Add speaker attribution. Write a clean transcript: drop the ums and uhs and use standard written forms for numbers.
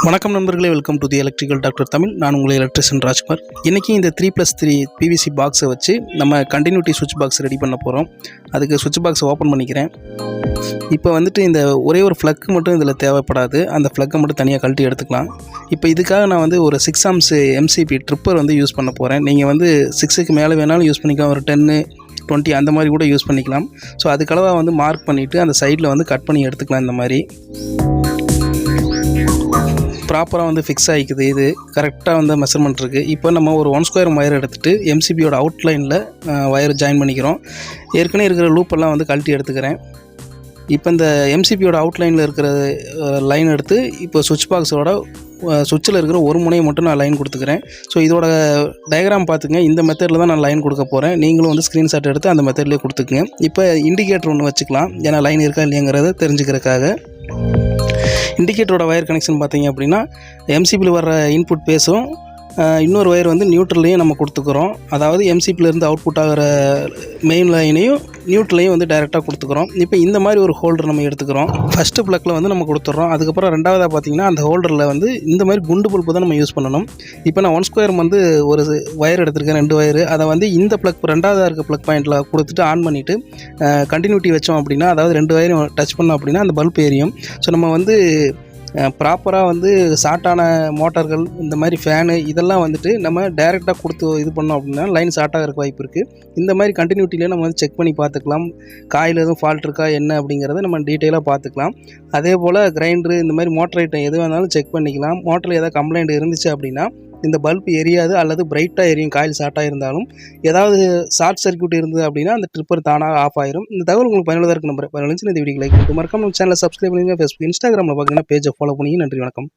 Speaker 1: வணக்கம் நண்பர்களே, welcome to the electrical doctor Tamil. நான் உங்களை எலக்ட்ரிஷியன் ராஜ்குமார். இன்றைக்கி இந்த 3+3 பிவிசி பாக்ஸை வச்சு நம்ம கண்டினியூட்டி சுவிட்ச் பாக்ஸ் ரெடி பண்ண போகிறோம். அதுக்கு சுவிட்ச் பாக்ஸை ஓப்பன் பண்ணிக்கிறேன். இப்போ வந்துட்டு இந்த ஒரே ஒரு ஃப்ளக் மட்டும் இதில் தேவைப்படாது. அந்த ஃப்ளக்கை மட்டும் தனியாக கழட்டி எடுத்துக்கலாம். இப்போ இதுக்காக நான் வந்து ஒரு 6 ஆம்ஸ் எம்சிபி ட்ரிப்பர் வந்து யூஸ் பண்ண போகிறேன். நீங்கள் வந்து 6க்கு மேலே வேணாலும் யூஸ் பண்ணிக்கலாம். ஒரு 10, 20 அந்த மாதிரி கூட யூஸ் பண்ணிக்கலாம். ஸோ அதுக்களவாக வந்து மார்க் பண்ணிவிட்டு அந்த சைடில் வந்து கட் பண்ணி எடுத்துக்கலாம். இந்த மாதிரி ப்ராப்பராக வந்து ஃபிக்ஸ் ஆகிக்குது. இது கரெக்டாக வந்து மெஷர்மெண்ட் இருக்குது. இப்போ நம்ம ஒரு 1 ஸ்கொயர் ஒயர் எடுத்துகிட்டு எம்சிபியோட அவுட்லைனில் ஒயர் ஜாயின் பண்ணிக்கிறோம். ஏற்கனவே இருக்கிற லூப்பெல்லாம் வந்து கழட்டி எடுத்துக்கிறேன். இப்போ இந்த எம்சிபியோட அவுட்லைனில் இருக்கிற லைன் எடுத்து இப்போ சுவிட்ச் பாக்ஸோட சுவிட்சில் இருக்கிற ஒரு முனையை மட்டும் நான் லைன் கொடுத்துக்கிறேன். ஸோ இதோட டயக்ராம் பார்த்துங்க. இந்த மெத்தடில் தான் நான் லைன் கொடுக்க போகிறேன். நீங்களும் வந்து ஸ்க்ரீன்ஷாட் எடுத்து அந்த மெத்தட்லேயே கொடுத்துக்குங்க. இப்போ இண்டிகேட்டர் ஒன்று வச்சுக்கலாம், ஏன்னா லைன் இருக்கா இல்லைங்கிறத தெரிஞ்சுக்கிறதுக்காக. இண்டிகேட்டரோட ஒயர் கனெக்ஷன் பார்த்தீங்க அப்படின்னா எம்சிபியில் வர்ற இன்புட் பேஸும் இன்னொரு ஒயர் வந்து நியூட்ரலையும் நம்ம கொடுத்துக்கிறோம். அதாவது எம்சிபிலேருந்து அவுட்புட் ஆகிற மெயின் லைனையும் நியூட்ரலையும் வந்து டைரெக்டாக கொடுத்துக்கிறோம். இப்போ இந்த மாதிரி ஒரு ஹோல்டர் நம்ம எடுத்துக்கிறோம். ஃபஸ்ட்டு ப்ளக்கில் வந்து நம்ம கொடுத்துட்றோம். அதுக்கப்புறம் ரெண்டாவதாக பார்த்திங்கன்னா அந்த ஹோல்டரில் வந்து இந்த மாதிரி குண்டு பல்பு தான் நம்ம யூஸ் பண்ணணும். இப்போ நான் 1 ஸ்கொயர் வந்து ஒரு ஒயர் எடுத்திருக்கேன், 2 ஒயரு. அதை வந்து இந்த ப்ளக் ரெண்டாவதாக இருக்க ப்ளக் பாயிண்டில் கொடுத்துட்டு ஆன் பண்ணிவிட்டு கண்டினியூட்டி வச்சோம் அப்படின்னா, அதாவது 2 ஒயரும் டச் பண்ணோம் அப்படின்னா அந்த பல்ப் எரியும். ஸோ நம்ம வந்து ப்ராப்பராக வந்து ஷார்ட்டான மோட்டார்கள், இந்த மாதிரி ஃபேனு இதெல்லாம் வந்துட்டு நம்ம டைரெக்டாக கொடுத்து இது பண்ணோம் அப்படின்னா லைன் ஷார்ட் ஆகிறதுக்கு வாய்ப்பு இருக்குது. இந்த மாதிரி கண்டினியூட்டிலே நம்ம வந்து செக் பண்ணி பார்த்துக்கலாம். காயில் எதுவும் ஃபால்ட் இருக்கா என்ன அப்படிங்கிறத நம்ம டீட்டெயிலாக பார்த்துக்கலாம். அதே போல் கிரைண்டரு, இந்த மாதிரி மோட்டர் ஐட்டம் எது வேணாலும் செக் பண்ணிக்கலாம். மோட்டரில் ஏதாவது கம்ப்ளைண்ட் இருந்துச்சு அப்படின்னா இந்த பல்ப் எரியாது அல்லது பிரைட்டாக எரியும். காயில் ஷார்ட்டாக இருந்தாலும் ஏதாவது ஷார்ட் சர்க்யூட் இருந்தது அப்படின்னா அந்த ட்ரிப்பர் தானாக ஆஃப் ஆயிரும். இந்த தகவல் உங்களுக்கு பயனுள்ளதாக இருக்கு நம்புறேன். பயனுள்ள இந்த வீடியோ லைக் பண்ணிட்டு மறக்காம சேனலை சப்ஸ்கிரைப் பண்ணுங்க. ஃபேஸ்புக், இன்ஸ்டாகிராமில் பார்த்தீங்கன்னா பேஜை ஃபாலோ பண்ணி. நன்றி, வணக்கம்.